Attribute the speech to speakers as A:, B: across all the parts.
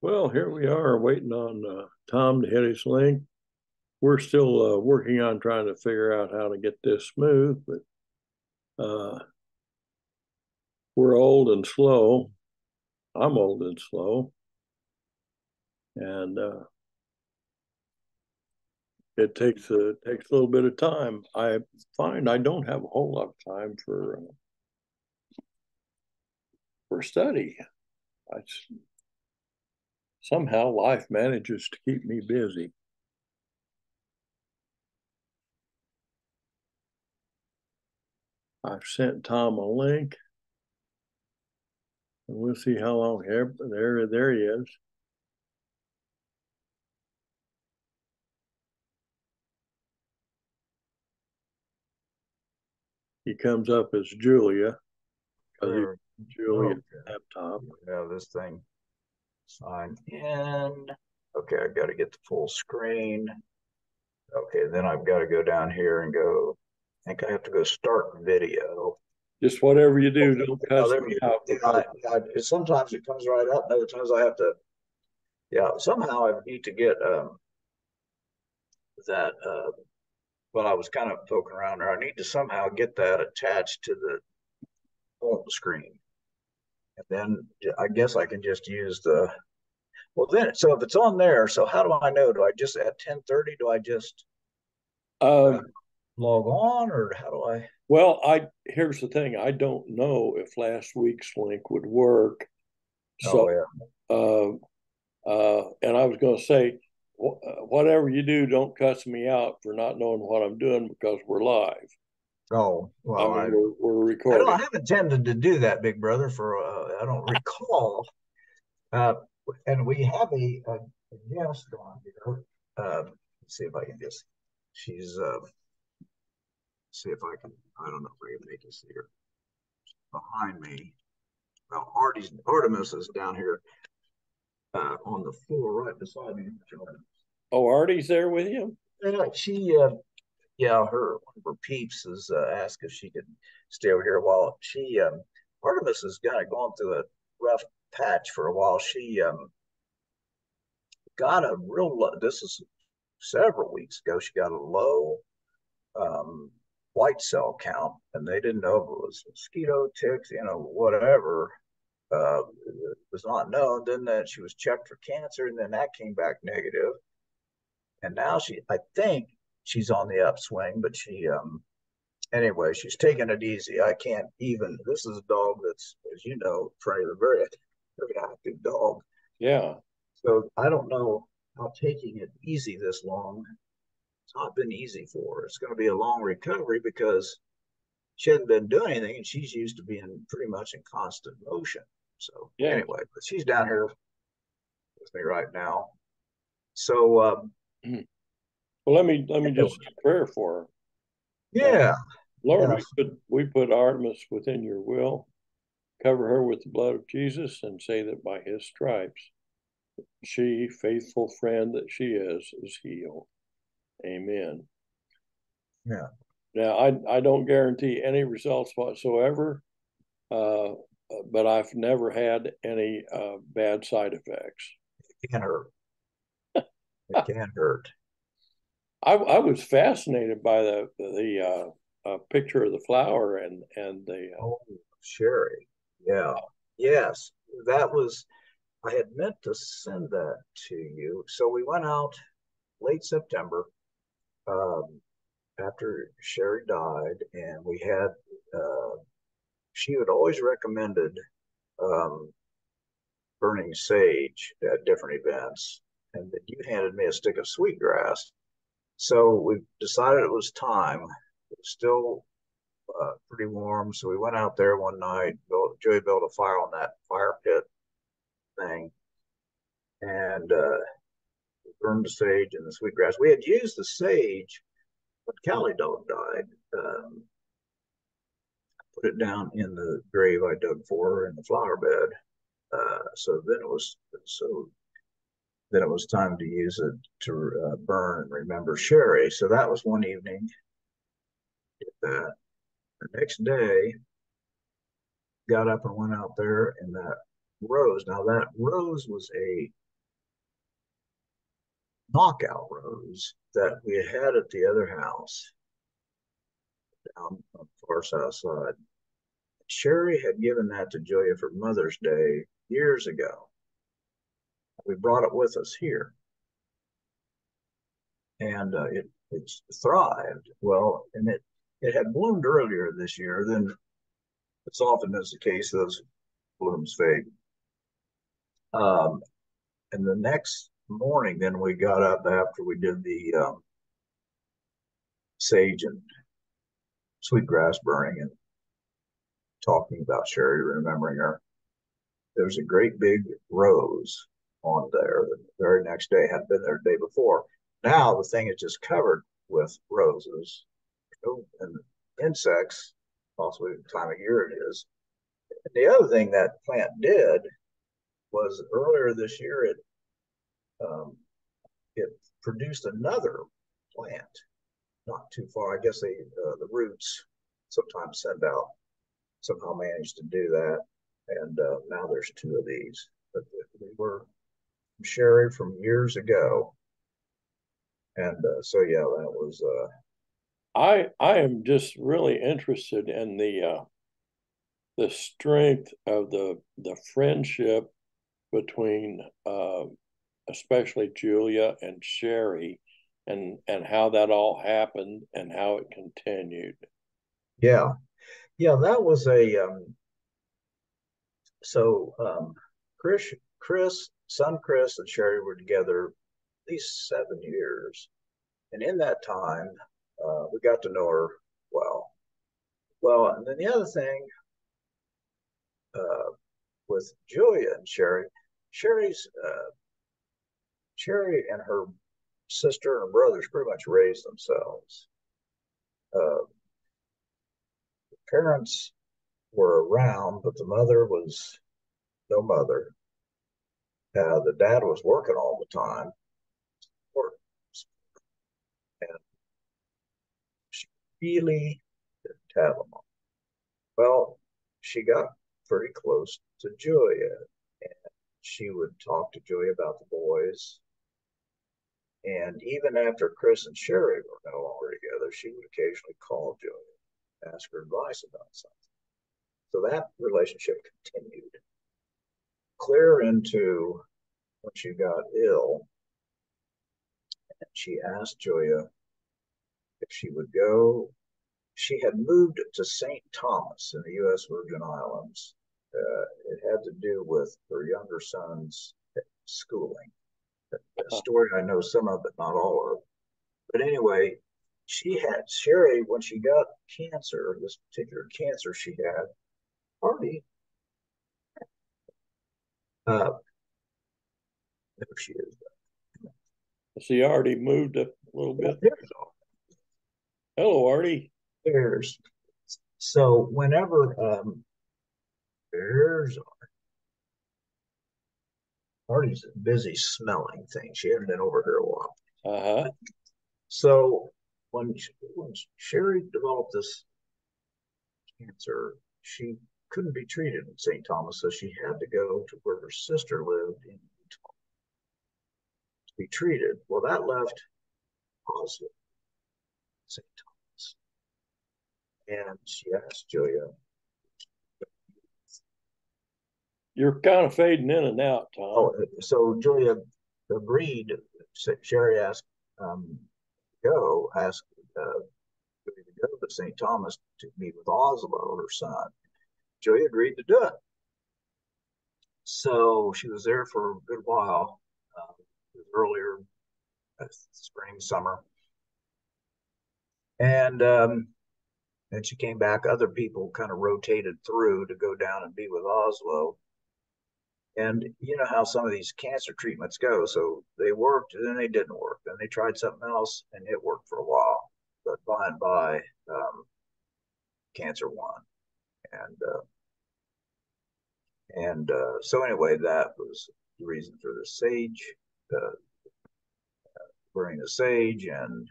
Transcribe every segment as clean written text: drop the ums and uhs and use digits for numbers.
A: Well, here we are waiting on Tom to hit his link. We're still working on trying to figure out how to get this smooth, but uh, we're old and slow. I'm old and slow, and it takes a little bit of time. I find I don't have a whole lot of time for study. I, Somehow life manages to keep me busy. I've sent Tom a link, and we'll see how long. There he is. He comes up as Julia because
B: Sure.
A: he's Julia's
B: Okay.
A: laptop.
B: Yeah, this thing sign in. Okay, I got to get the full screen. Okay, then I've got to go down here and go. I think I have to go start video.
A: Just whatever you do, don't
B: Oh,
A: cuss
B: there
A: me
B: we go.
A: out because
B: Sometimes it comes right up, and other times I have to. Yeah, somehow I need to get that. Well, I was kind of poking around there. I need to somehow get that attached to the home screen, and then I guess I can just use the. Well, then, so if it's on there, so how do I know? Do I just at 10:30? Do I just uh,
A: um,
B: log on, or how do I?
A: well, I here's the thing. I don't know if last week's link would work. So,
B: Oh yeah.
A: uh, and I was going to say, whatever you do, don't cuss me out for not knowing what I'm doing because we're live.
B: Oh
A: I
B: well,
A: mean,
B: I
A: we're
B: I don't.
A: recording.
B: I haven't tended to do that, big brother. For I don't recall. Uh, and we have a guest on here. Let's see if I can just. She's. See if I can. I don't know if I can make you see her behind me. Well, Artemis is down here on the floor right beside me.
A: Oh, Artie's there with you?
B: Yeah, yeah, one of her peeps has asked if she could stay over here a while. Artemis has kind of gone through a rough patch for a while. She got a real, this is several weeks ago, she got a low um, white cell count, and they didn't know if it was mosquito, ticks, whatever. It was not known. Then that she was checked for cancer, and then that came back negative. And now I think she's on the upswing, but anyway, she's taking it easy. I can't even. This is a dog that's, as you know, Freddie, a very active dog.
A: Yeah.
B: So I don't know how taking it easy this long. It's not been easy for her. It's going to be a long recovery because she hadn't been doing anything, and she's used to being pretty much in constant motion. So
A: Yeah.
B: anyway, but she's down here with me right now. So
A: Well, let me just say a prayer for her.
B: yeah,
A: Lord,
B: yeah,
A: we put Artemis within your will. Cover her with the blood of Jesus and say that by his stripes, she, faithful friend that she is healed. Amen.
B: yeah.
A: Now, I don't guarantee any results whatsoever, uh, but I've never had any bad side effects.
B: It can hurt. It can hurt.
A: I was fascinated by the picture of the flower and the
B: Oh, Sherry. Yeah. Yes. That was, I had meant to send that to you. So we went out late September um, after Sherry died, and uh, she had always recommended um, burning sage at different events. And that you handed me a stick of sweetgrass. So we decided it was time. It was still pretty warm. So we went out there one night. Joey built a fire on that fire pit thing, and burned the sage and the sweetgrass. We had used the sage when Callie dog died. Put it down in the grave I dug for her in the flower bed. So then it was time to use it to burn and remember Sherry. So that was one evening. Did that. The next day, got up and went out there, and that rose. Now that rose was a knockout rose that we had at the other house down on the far south side. Sherry had given that to Julia for Mother's Day years ago. We brought it with us here, and it thrived well, and it had bloomed earlier this year. Then, it's often is the case, those blooms fade. And the next morning, then we got up after we did the sage and sweetgrass burning and talking about Sherry, remembering her. There was a great big rose on there. The very next day, hadn't been there the day before. Now the thing is just covered with roses and insects, possibly the time of year it is. And the other thing that plant did was earlier this year it produced another plant not too far. I guess the roots sometimes send out. Somehow managed to do that, and now there's two of these. But they were Sherry from years ago, and so yeah, that was.
A: I am just really interested in the strength of the friendship between especially Julia and Sherry, and how that all happened and how it continued.
B: Yeah, yeah, that was a so son Chris and Sherry were together at least 7 years, and in that time, we got to know her well. Well, and then the other thing with Julia and Sherry and her sister and her brothers pretty much raised themselves. Uh, Parents were around, but the mother was no mother. The dad was working all the time, and she really didn't have them all. Well, she got pretty close to Julia, and she would talk to Julia about the boys. And even after Chris and Sherry were no longer together, she would occasionally call Julia, ask her advice about something. So that relationship continued clear into when she got ill. And she asked Julia if she would go. She had moved to St. Thomas in the U.S. Virgin Islands. It had to do with her younger son's schooling. A story I know some of, but not all of. But anyway, Sherry, when she got cancer, this particular cancer she had, already, there she is.
A: She already moved up a little bit.
B: There's
A: Hello, Artie.
B: There's so whenever there's Artie's busy smelling things. She hadn't been over here a while.
A: Uh-huh.
B: So when Sherry developed this cancer, she couldn't be treated in St. Thomas, so she had to go to where her sister lived in Utah to be treated. Well, that left Oslo, St. Thomas, and she asked Julia.
A: You're kind of fading in and out, Tom.
B: Oh, so Julia agreed. Sherry asked asked Julia to go to St. Thomas to meet with Oslo, her son. Julia agreed to do it. So she was there for a good while, earlier spring, summer. And she came back. Other people kind of rotated through to go down and be with Oslo. And you know how some of these cancer treatments go. So they worked, and then they didn't work. Then they tried something else, and it worked for a while. But by and by, cancer won. And so anyway, that was the reason for the sage, burning the sage and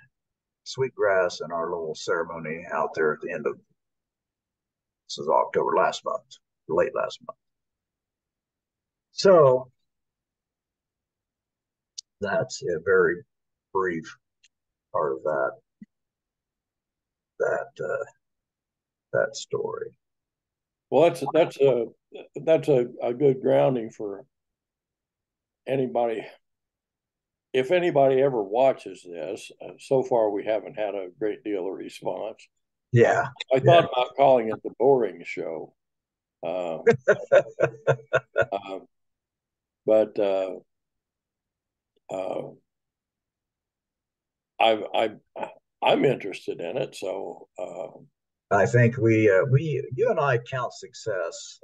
B: sweetgrass and our little ceremony out there at the end of, this is October last month, late last month. So that's a very brief part of that that story.
A: Well, that's a good grounding for anybody. If anybody ever watches this, so far we haven't had a great deal of response.
B: Yeah,
A: I
B: yeah.
A: thought about calling it the boring show, uh, uh, but uh, I I'm interested in it. So
B: I think you and I count success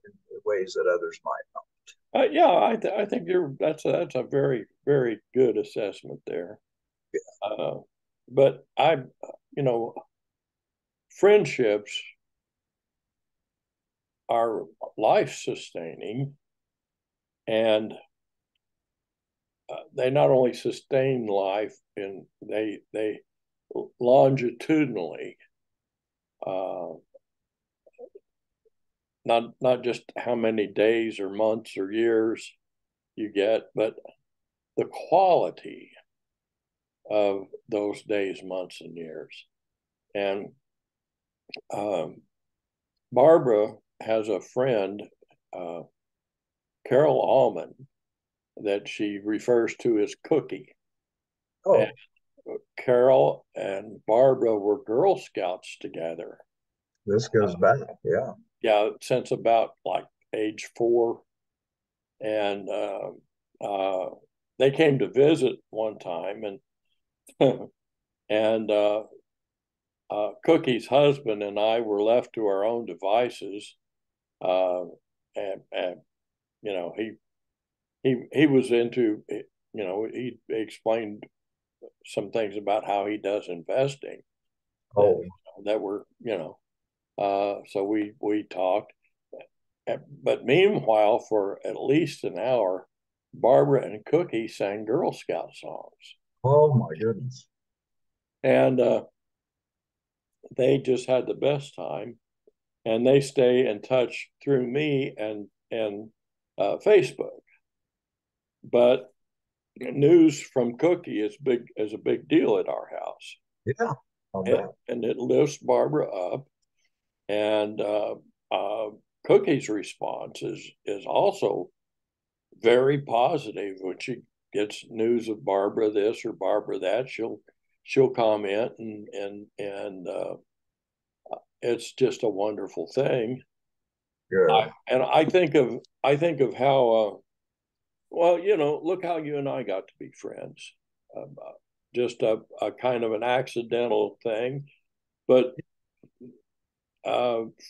B: in ways that others might not.
A: yeah, I think that's a very very good assessment there. Uh, but you know, friendships are life sustaining, and they not only sustain life, and they longitudinally, uh, not just how many days or months or years you get, but the quality of those days, months, and years. And um, Barbara has a friend, uh, Carol Allman, that she refers to as Cookie. And
B: Oh,
A: Carol and Barbara were Girl Scouts together.
B: this goes back. Yeah.
A: Yeah, since about like age 4. And uh, they came to visit one time, and and Cookie's husband and I were left to our own devices. Uh, and you know, he was into, he explained some things about how he does investing that
B: Oh,
A: that were, so we talked. But meanwhile, for at least an hour, Barbara and Cookie sang Girl Scout songs,
B: oh my goodness.
A: and they just had the best time. And they stay in touch through me and Facebook. But news from Cookie is a big deal at our house,
B: Yeah, I'll bet.
A: and it lifts Barbara up. And uh, Cookie's response is also very positive when she gets news of Barbara this or Barbara that. She'll comment, and it's just a wonderful thing.
B: Good.
A: And I think of how well, look how you and I got to be friends. Just a kind of an accidental thing, but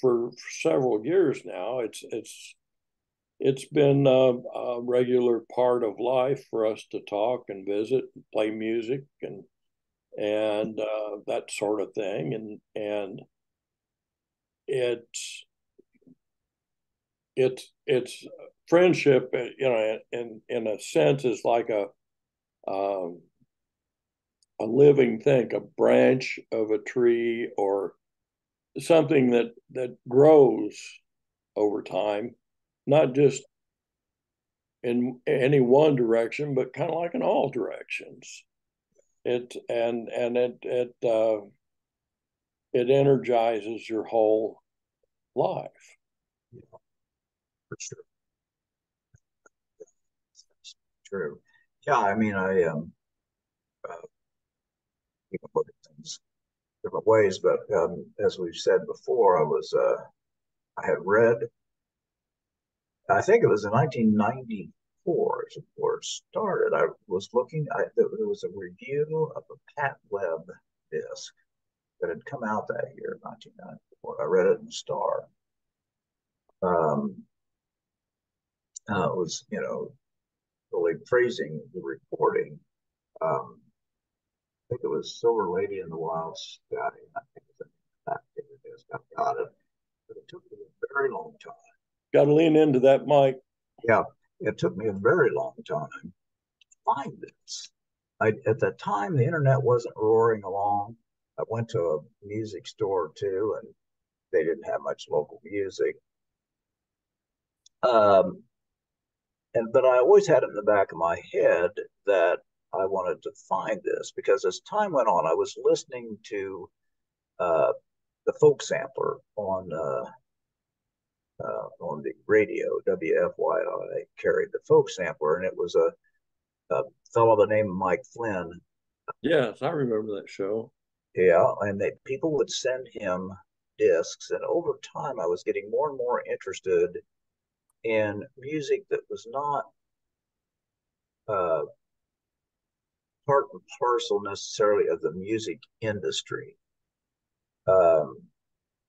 A: for several years now, it's been a regular part of life for us to talk and visit, and play music, and that sort of thing, and it's it's friendship, in a sense, is like um, a living thing, a branch of a tree, or something that grows over time, not just in any one direction, but kind of like in all directions. It energizes your whole life.
B: Yeah, for sure. That's true. Yeah, I mean, uh, you can look at things different ways, but as we've said before, I had read, I think it was in 1994 as where it started. I was looking, there was a review of a Pat Webb disc that had come out that year, 1994. I read it in the Star. Um, it was, really praising the recording. Um, I think it was Silver Lady in the Wild Sky. I think it's that disc. I've got it, but it took me a very long time.
A: Got to lean into that mic.
B: Yeah, it took me a very long time to find this. At that time, the internet wasn't roaring along. I went to a music store too, and they didn't have much local music. Um, but I always had it in the back of my head that I wanted to find this because as time went on, I was listening to uh, the folk sampler on the radio. WFYI carried the folk sampler, and it was a fellow by the name of Mike Flynn.
A: Yes, I remember that show.
B: Yeah, and people would send him discs, and over time, I was getting more and more interested in music that was not uh, part and parcel necessarily of the music industry. Um,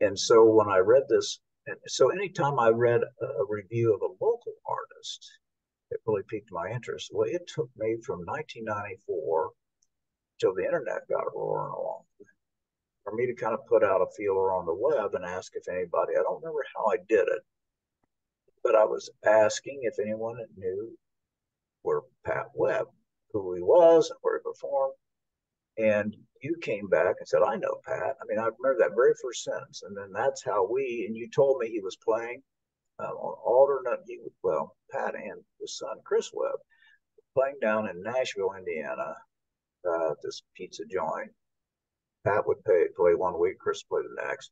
B: and so when I read this, and so anytime I read a review of a local artist, it really piqued my interest. Well, it took me from 1994 till the internet got roaring along for me to kind of put out a feeler on the web and ask if anybody, I don't remember how I did it, but I was asking if anyone knew where Pat Webb, who he was, and where he performed. And you came back and said, I know Pat. I mean, I remember that very first sentence. And then that's how and you told me he was playing on alternate, well, Pat and his son, Chris Webb, playing down in Nashville, Indiana, this pizza joint. Pat would play 1 week, Chris played the next.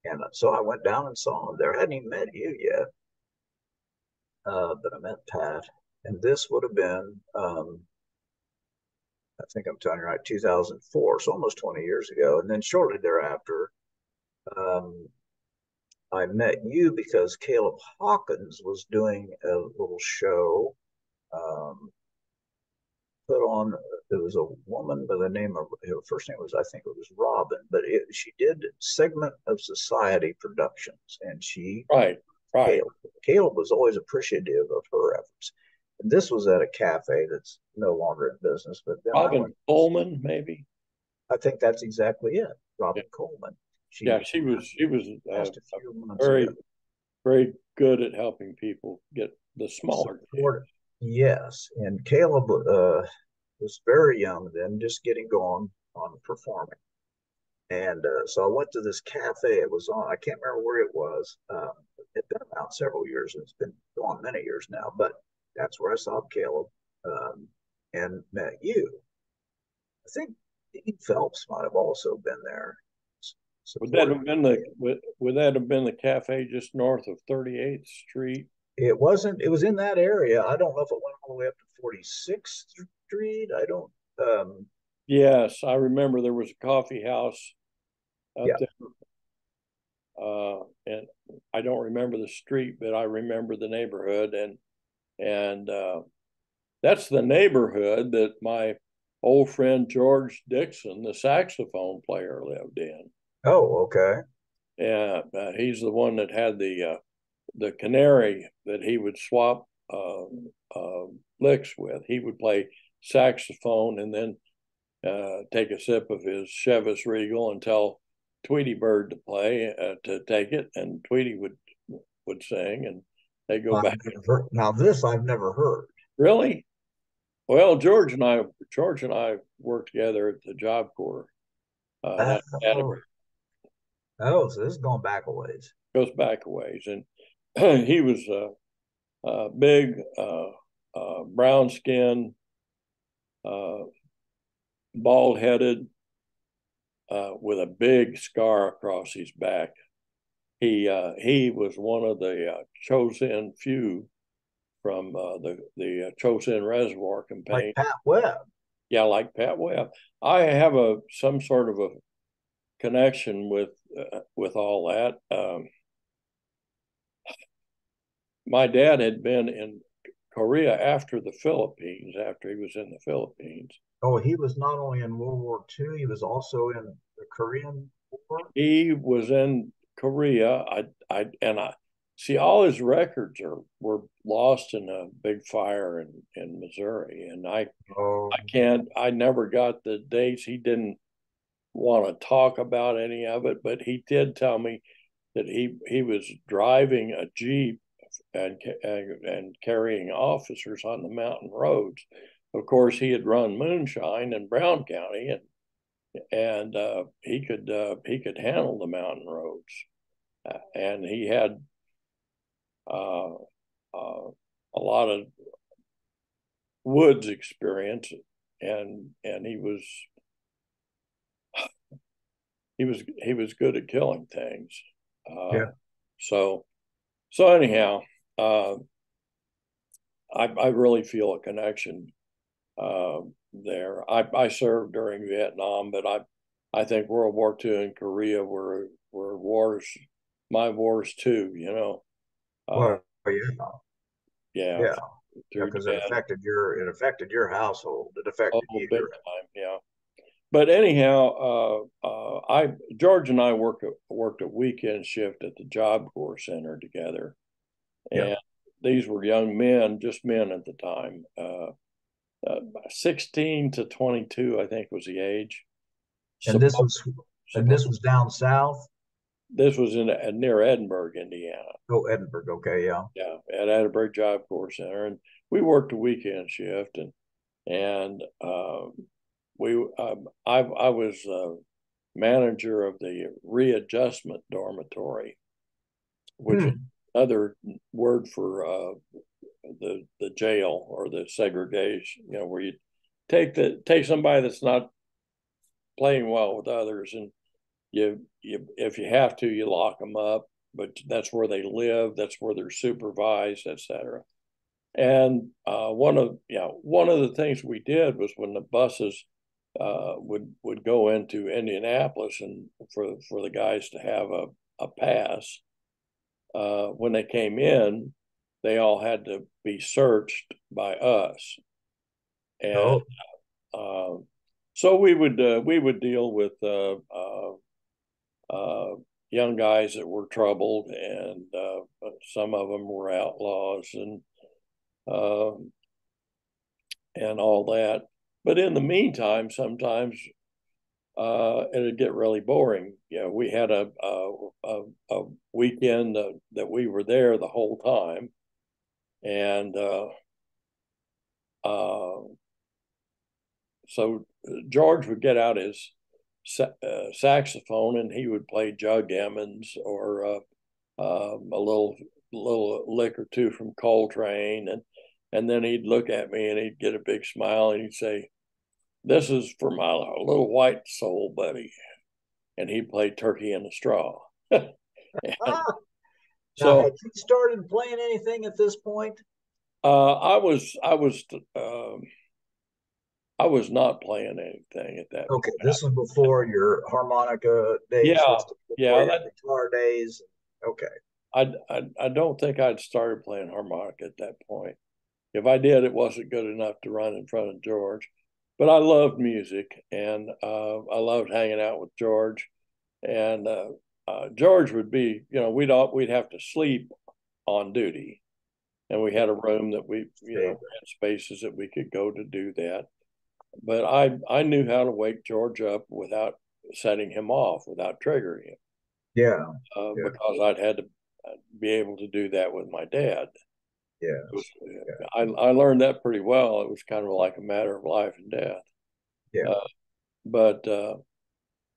B: And so I went down and saw him there. I hadn't even met you yet, but I met Pat. And this would have been, I think I'm telling you right, 2004, so almost 20 years ago. And then shortly thereafter, um, I met you because Caleb Hawkins was doing a little show put on. There was a woman by the name of, her first name was, I think it was Robin, but she did Segment of Society Productions, and
A: Right, right.
B: Caleb was always appreciative of her efforts. And this was at a cafe that's no longer in business, but then
A: Robin Coleman, maybe.
B: I think that's exactly it. Robin
A: Yeah.
B: Coleman.
A: Yeah, she was
B: Passed a few months
A: very
B: ago.
A: very good at helping people get the smaller
B: Support. Yes, and Caleb was very young then, just getting going on performing. And so I went to this cafe. It was on, I can't remember where it was. It'd been around several years. It's been gone many years now, but that's where I saw Caleb and met you. I think Dean Phelps might have also been there.
A: Would that have been would that have been the cafe just north of 38th Street?
B: It wasn't, it was in that area. I don't know if it went all the way up to 46th Street. I don't
A: Yes, I remember there was a coffee house up
B: yeah.
A: there. And I don't remember the street, but I remember the neighborhood, and that's the neighborhood that my old friend George Dixon, the saxophone player, lived in.
B: Oh, okay.
A: Yeah, he's the one that had the canary that he would swap licks with. He would play saxophone and then take a sip of his Chivas Regal and tell Tweety Bird to play to take it, and Tweety would sing, and they go back.
B: Now this I've never heard.
A: Really? Well, George and I worked together at the Job Corps. That
B: Oh, so this is going back a ways.
A: goes back a ways, and he was big, brown skin, bald headed, with a big scar across his back. He was one of the chosen few from the Chosin Reservoir campaign.
B: Like Pat Webb.
A: Yeah, like Pat Webb. I have some sort of a connection with all that. My dad had been in Korea after the Philippines, after he was in the Philippines.
B: Oh, he was not only in World War II, he was also in the Korean War.
A: He was in Korea. I see all his records were lost in a big fire in Missouri, and I never got the dates. He didn't want to talk about any of it, but he did tell me that he was driving a Jeep and carrying officers on the mountain roads. Of course, he had run moonshine in Brown County, and he could handle the mountain roads, and he had a lot of woods experience and he was good at killing things.
B: Yeah.
A: So so anyhow, uh, I really feel a connection uh, there. I served during Vietnam, but I think World War II and Korea were wars, my wars too. You know,
B: Well, yeah,
A: yeah,
B: yeah, yeah,
A: through
B: because
A: dad,
B: it affected your household. It
A: oh,
B: affected
A: big
B: you.
A: time, yeah. But anyhow, I George and I worked a weekend shift at the Job Corps Center together,
B: Yeah.
A: and these were young men, just men at the time. 16 to 22, I think was the age.
B: And
A: Supposed,
B: this
A: supposed
B: was down south.
A: this was in near Edinburgh, Indiana.
B: Oh, Edinburgh. Okay, yeah.
A: Yeah, at Edinburgh Job Corps Center, and we worked a weekend shift, and I was manager of the readjustment dormitory, which is
B: Hmm.
A: another word for the jail or the segregation. You know, where you take somebody that's not playing well with others, and you if you have to, you lock them up. But that's where they live. That's where they're supervised, etc. And one of the things we did was when the buses would go into Indianapolis and for the guys to have a pass, when they came in, they all had to be searched by us, and
B: Oh,
A: uh, so we would deal with uh, young guys that were troubled, and some of them were outlaws uh, and all that. But in the meantime, sometimes it'd get really boring. You know, we had a weekend that we were there the whole time, and uh, so George would get out his saxophone and he would play Jug Emmons or a little lick or two from Coltrane, and then he'd look at me and he'd get a big smile and he'd say, "This is for my little white soul buddy," and he'd play Turkey in the Straw. And
B: ah. Now,
A: so
B: had you started playing anything at this point?
A: I was not playing anything at that
B: Okay,
A: point.
B: this was before your harmonica days.
A: Yeah,
B: This was before
A: yeah.
B: your
A: That
B: guitar days. Okay.
A: I don't think I'd started playing harmonica at that point. If I did, it wasn't good enough to run in front of George. But I loved music, and I loved hanging out with George. And George would be, you know, we'd have to sleep on duty, and we had a room that
B: Hey,
A: had spaces that we could go to do that. But I knew how to wake George up without setting him off, without triggering him,
B: yeah, yeah,
A: because I'd had to be able to do that with my dad. Was,
B: yes, yeah,
A: I learned that pretty well. It was kind of like a matter of life and death.
B: yeah.
A: Uh, but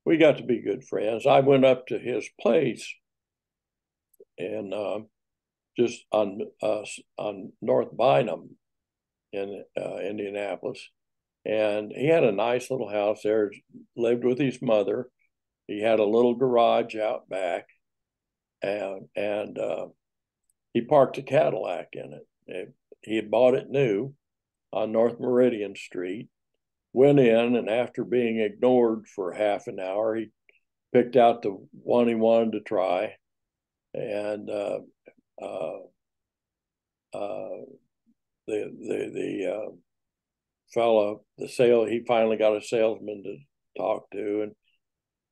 A: we got to be good friends. I went up to his place and just on North Bynum in Indianapolis, and he had a nice little house there. Lived with his mother. He had a little garage out back, and he parked a Cadillac in it. He had bought it new on North Meridian Street. Went in, and after being ignored for half an hour, he picked out the one he wanted to try, and uh, uh, the fellow, he finally got a salesman to talk to,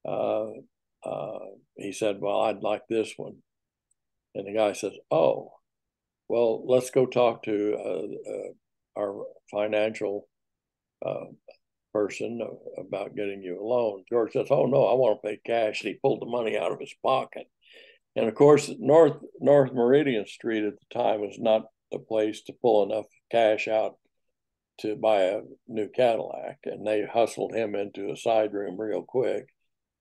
A: and uh, he said, "Well, I'd like this one," and the guy says, "Oh, well, let's go talk to our financial uh, person about getting you a loan." George says, "Oh no, I want to pay cash." And he pulled the money out of his pocket. And of course, North Meridian Street at the time was not the place to pull enough cash out to buy a new Cadillac. And they hustled him into a side room real quick,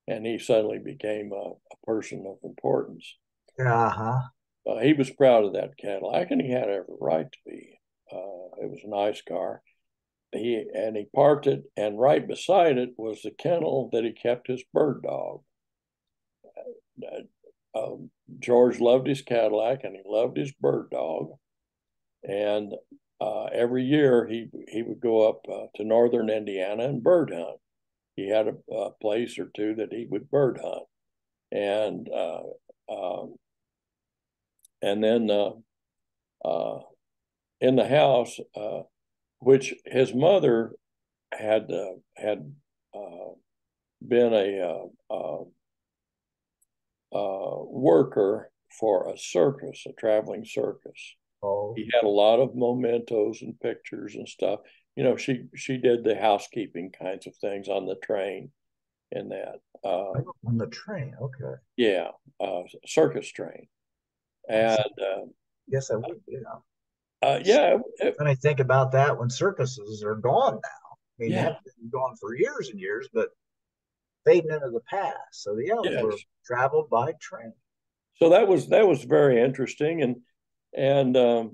A: and he suddenly became a person of importance.
B: Uh-huh.
A: He was proud of that Cadillac, and he had every right to be. It was a nice car. he parked it, and right beside it was the kennel that he kept his bird dog. George loved his Cadillac and he loved his bird dog, and every year he would go up to northern Indiana and bird hunt. He had a place or two that he would bird hunt, and um, then in the house, which his mother had been a worker for a circus, a traveling circus.
B: Oh,
A: He had a lot of mementos and pictures and stuff. You know, she did the housekeeping kinds of things on the train and that.
B: on the train. Okay.
A: Yeah, circus train, and
B: Yes, yes, I would. Yeah.
A: yeah,
B: And I think about that when circuses are gone now. I mean, they
A: yeah,
B: have been gone for years and years, but fading into the past. So yeah, they
A: yes.
B: were traveled by train.
A: So that was very interesting, and in the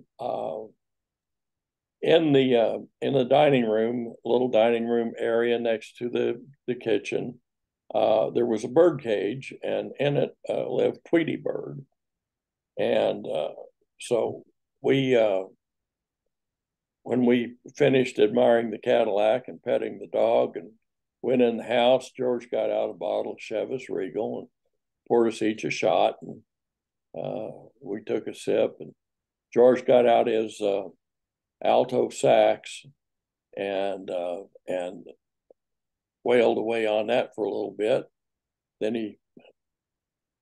A: dining room, little dining room area next to the kitchen, there was a bird cage, and in it lived Tweety Bird, and so we when we finished admiring the Cadillac and petting the dog and went in the house, George got out a bottle of Chivas Regal and poured us each a shot, and we took a sip, and George got out his alto sax and wailed away on that for a little bit. Then he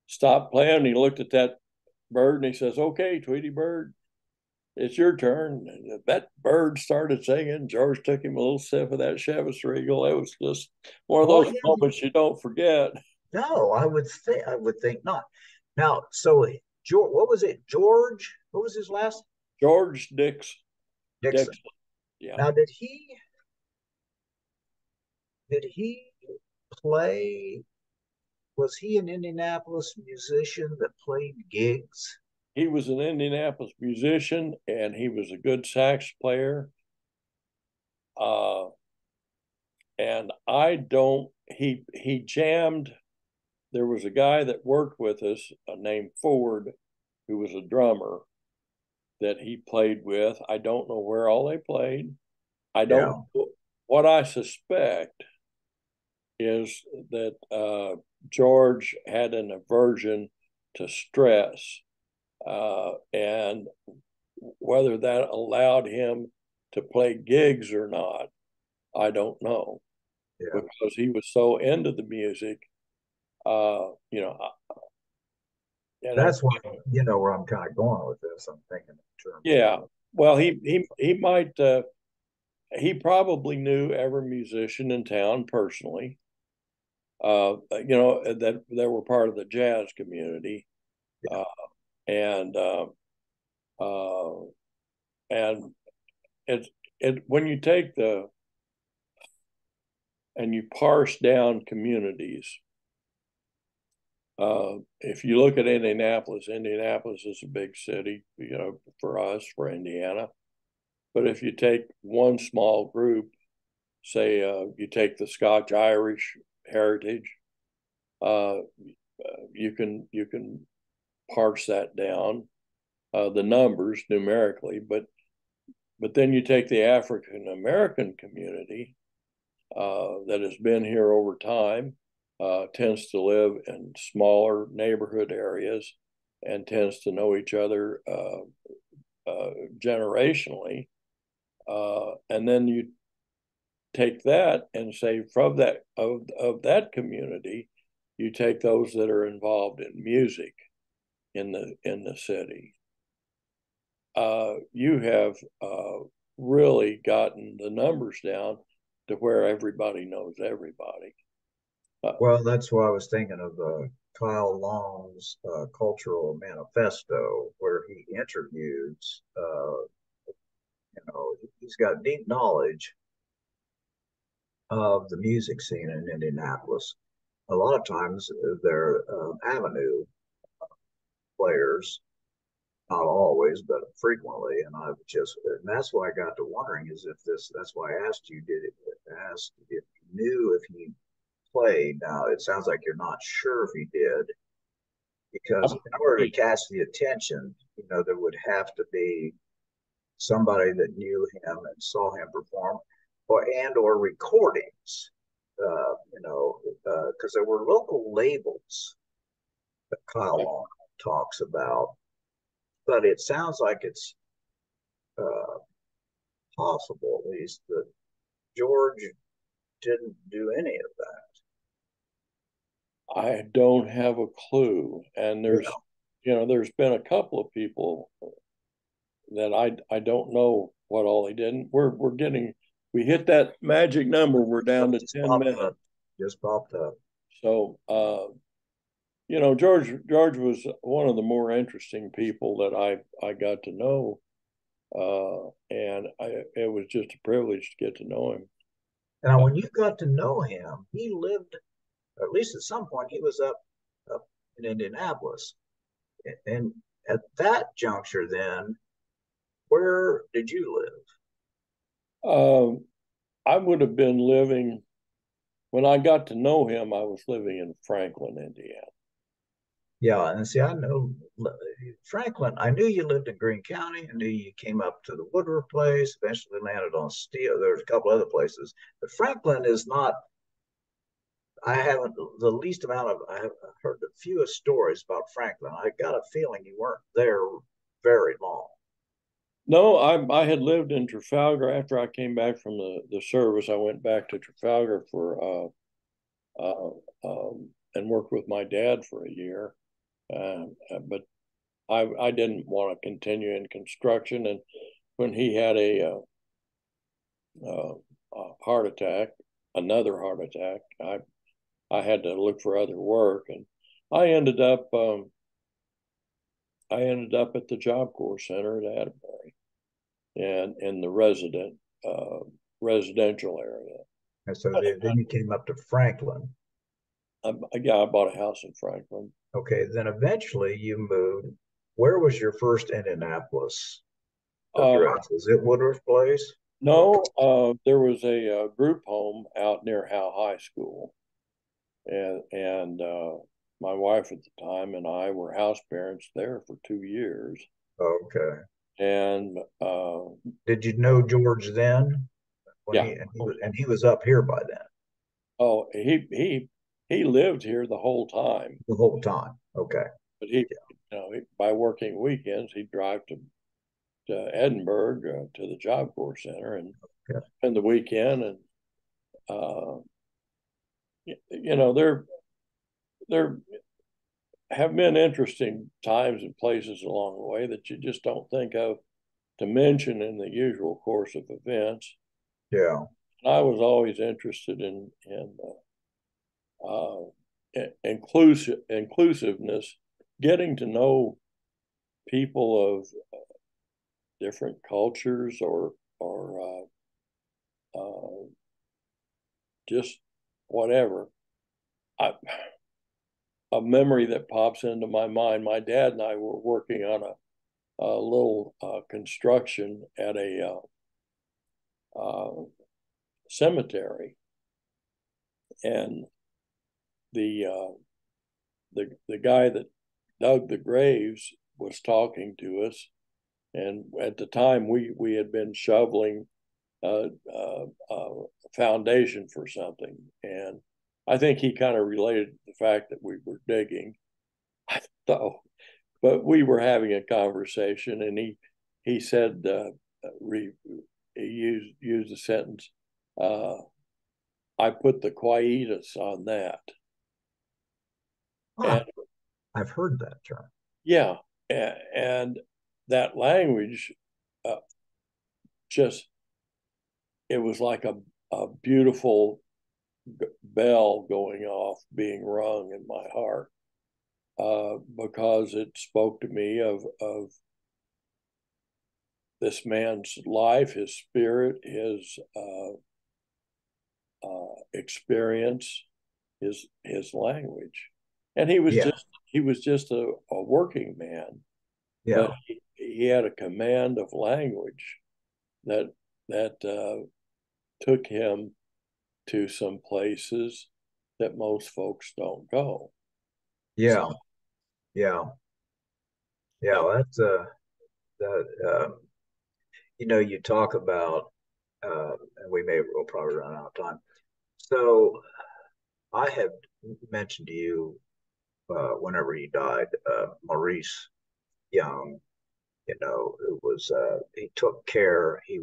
A: stopped playing. He looked at that bird and he says, "Okay, Tweety Bird, it's your turn." And that bird started singing. George took him a little sip of that Chivas Regal. It was just one of
B: Well,
A: those
B: yeah,
A: moments you don't forget.
B: no, I would think not. Now, so George, what was it? George, what was his last?
A: George
B: Dixon.
A: Dixon. Yeah,
B: Now, did he play? Was he an Indianapolis musician that played gigs?
A: he was an Indianapolis musician and he was a good sax player. Uh, and I don't. He jammed. There was a guy that worked with us named Ford, who was a drummer that he played with. I don't know where all they played. I don't.
B: Yeah,
A: What I suspect is that George had an aversion to stress, and whether that allowed him to play gigs or not, I don't know,
B: yeah.
A: because he was so into the music. Uh, you know, you know,
B: That's why you know where I'm kind of going with this. I'm thinking in terms of
A: yeah. Well, he might. He probably knew every musician in town personally. That were part of the jazz community,
B: yeah.
A: uh, and uh, and it when you take the and you parse down communities. If you look at Indianapolis, Indianapolis is a big city, for us, for Indiana. But if you take one small group, say you take the Scotch Irish heritage, uh, you can parse that down, the numbers numerically, but then you take the African American community that has been here over time, tends to live in smaller neighborhood areas, and tends to know each other generationally. And then you take that and say from that community, you take those that are involved in music in the city. You have really gotten the numbers down to where everybody knows everybody.
B: Well, that's why I was thinking of Kyle Long's cultural manifesto, where he interviews. He's got deep knowledge of the music scene in Indianapolis. A lot of times they're avenue players, not always, but frequently. And and that's why I got to wondering is if that's why I asked you, asked if you knew if he played. Now, it sounds like you're not sure if he did, because
A: I'm
B: in order to
A: pretty,
B: catch the attention, there would have to be somebody that knew him and saw him perform, or recordings, because there were local labels that Kyle Long talks about, but it sounds like it's uh, possible, at least, that George didn't do any of that.
A: I don't have a clue. And
B: Yeah.
A: there's been a couple of people that I don't know what all they did. We hit that magic number. We're down to
B: Just
A: 10
B: popped
A: minutes.
B: up. Just popped up.
A: So George was one of the more interesting people that I got to know. And it was just a privilege to get to know him.
B: Now, when you got to know him, he lived, or at least at some point, he was up in Indianapolis. And at that juncture, then, where did you live?
A: Um, I would have been living when I got to know him. I was living in Franklin, Indiana.
B: Yeah, and see, I know Franklin. I knew you lived in Greene County. I knew you came up to the Woodruff place, eventually landed on Steel. There's a couple other places, but Franklin is not. I haven't the least amount of. I have heard the fewest stories about Franklin. I got a feeling you weren't there very long.
A: No, I had lived in Trafalgar after I came back from the service. I went back to Trafalgar for uh, and worked with my dad for a year. But I didn't want to continue in construction. And when he had uh, a heart attack, another heart attack, I had to look for other work, and I ended up um, I ended up at the Job Corps Center at Atterbury, and in the uh, residential area.
B: And so then you came up to Franklin.
A: Yeah, I bought a house in Franklin.
B: Okay, then eventually you moved. Where was your first Indianapolis
A: Uh,
B: address? Was it Woodruff Place? Or
A: no, there was a group home out near Howe High School, and my wife at the time and I were house parents there for 2 years.
B: okay.
A: And
B: Did you know George then? When
A: yeah,
B: he was up here by then
A: oh, he lived here the whole time,
B: the whole time. Okay.
A: but by working weekends he'd drive to Edinburgh to the Job Corps Center and
B: Yeah.
A: spend the weekend. And uh, there have been interesting times and places along the way that you just don't think of to mention in the usual course of events.
B: Yeah.
A: And I was always interested uh, inclusiveness, getting to know people of different cultures or just whatever. I, a memory that pops into my mind. My dad and I were working on a little construction at a cemetery, and the the guy that dug the graves was talking to us. And at the time, we had been shoveling foundation for something, and I think he kind of related to the fact that we were digging. So, but we were having a conversation, and he said he used the sentence, uh, "I put the quietus on that,"
B: Huh.
A: and
B: I've heard that term.
A: yeah, and that language uh, just it was like a beautiful bell going off, being rung in my heart, because it spoke to me of this man's life, his spirit, his experience, his language, and
B: Yeah.
A: he was just a working man,
B: Yeah.
A: but he had a command of language that took him to some places that most folks don't go. So,
B: Yeah. Yeah. Yeah.
A: uh,
B: Well, that's that you talk about and we'll probably run out of time. So I had mentioned to you whenever he died, Maurice Young, who was he took care. He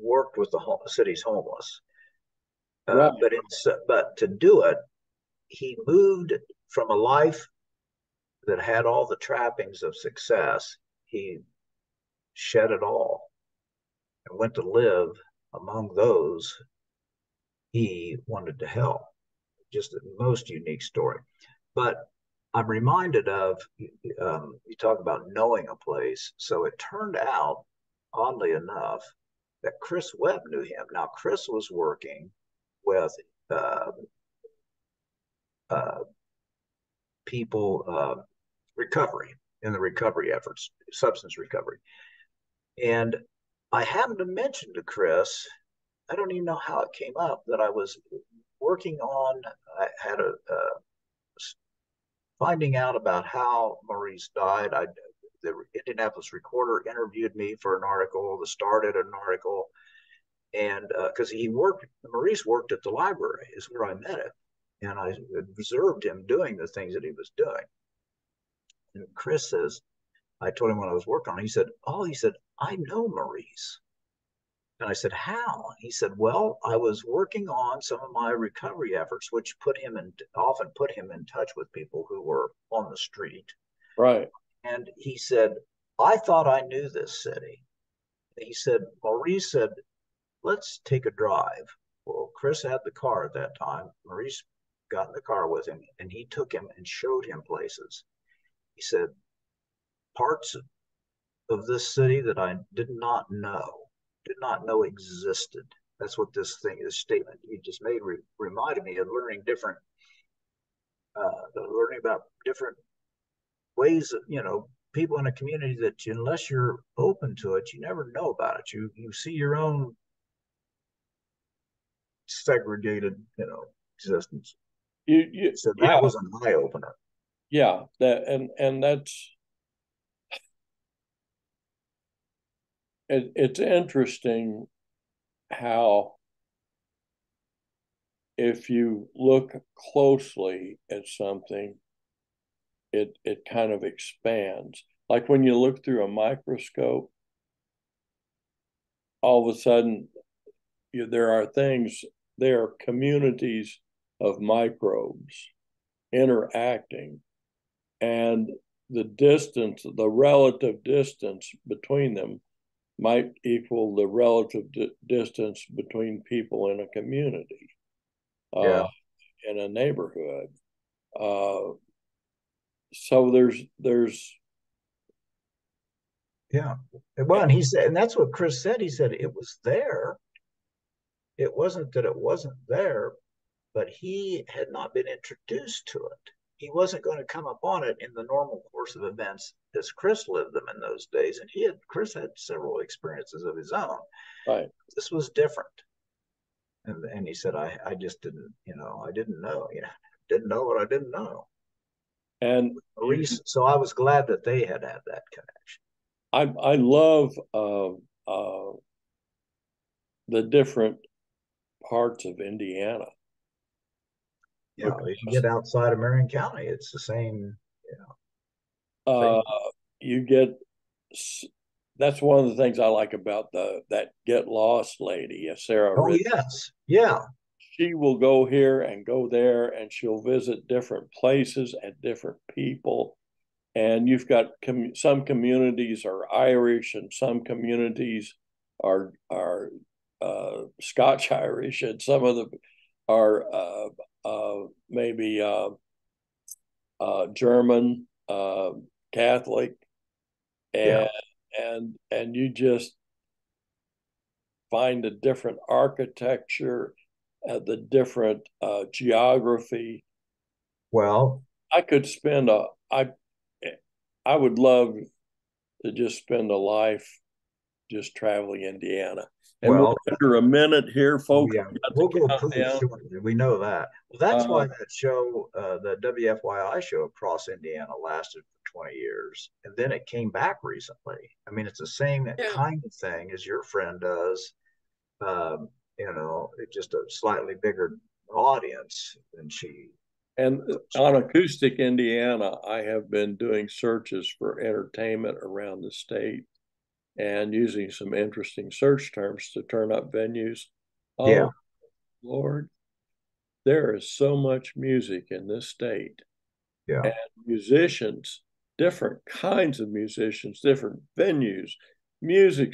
B: worked with the city's homeless,
A: right,
B: but to do it, he moved from a life that had all the trappings of success. He shed it all and went to live among those he wanted to help. Just a most unique story. But I'm reminded of you talk about knowing a place. So it turned out, oddly enough, that Chris Webb knew him. Now, Chris was working with uh, uh, people recovery in the recovery efforts, substance recovery. And I happened to mention to Chris, I don't even know how it came up, that I was working on, I had finding out about how Maurice died. The Indianapolis Recorder interviewed me for an article. The Star did an article, and because Maurice worked at the library, is where I met him, and I observed him doing the things that he was doing. And Chris says, I told him what I was working on. He said, "Oh," he said, "I know Maurice." And I said, "How?" He said, "Well, I was working on some of my recovery efforts, which often put him in touch with people who were on the street."
A: right.
B: And he said, "I thought I knew this city." He said, Maurice said, "Let's take a drive." Well, Chris had the car at that time. Maurice got in the car with him and he took him and showed him places. He said, parts of this city that I did not know existed. That's what this statement you just made reminded me of learning about different ways of, people in a community that unless you're open to it, you never know about it. You see your own segregated, existence. So that
A: Yeah,
B: was an eye opener.
A: yeah. And that's it's interesting how if you look closely at something, it kind of expands. Like when you look through a microscope, all of a sudden there are communities of microbes interacting, and the relative distance between them might equal the relative distance between people in a community, uh,
B: Yeah,
A: in a neighborhood. Uh, so there's
B: yeah. Well, and he said, and that's what Chris said. He said it was there. It wasn't that it wasn't there, but he had not been introduced to it. He wasn't going to come upon it in the normal course of events as Chris lived them in those days. And Chris had several experiences of his own.
A: right.
B: This was different. And he said, I just didn't, I didn't know, didn't know what I didn't know.
A: And
B: So I was glad that they had that connection.
A: I love the different parts of Indiana
B: If you get
A: because
B: outside of Marion County, it's the same,
A: uh,
B: same.
A: you get that's one of the things I like about that Get Lost lady, Sarah
B: Oh,
A: Rid.
B: yes. Yeah.
A: She will go here and go there, and she'll visit different places and different people. And you've got some communities are Irish, and some communities are Scotch Irish, and some of them are maybe German Catholic,
B: Yeah.
A: and and you just find the different architecture, the different geography.
B: Well,
A: I could spend a I I would love to just spend a life just traveling Indiana. And we're
B: Well,
A: under a minute here,
B: oh
A: folks.
B: yeah,
A: We got
B: we'll go
A: the
B: pretty
A: countdown.
B: shortly. We know that. Well, that's
A: Uh,
B: why that show, the WFYI show across Indiana, lasted for 20 years, and then it came back recently. I mean, it's the same
A: yeah.
B: kind of thing as your friend does. It's just a slightly bigger audience than she.
A: And on Acoustic Indiana, I have been doing searches for entertainment around the state and using some interesting search terms to turn up venues.
B: Yeah,
A: Oh, Lord, there is so much music in this state,
B: yeah.
A: and musicians, different kinds of musicians, different venues, music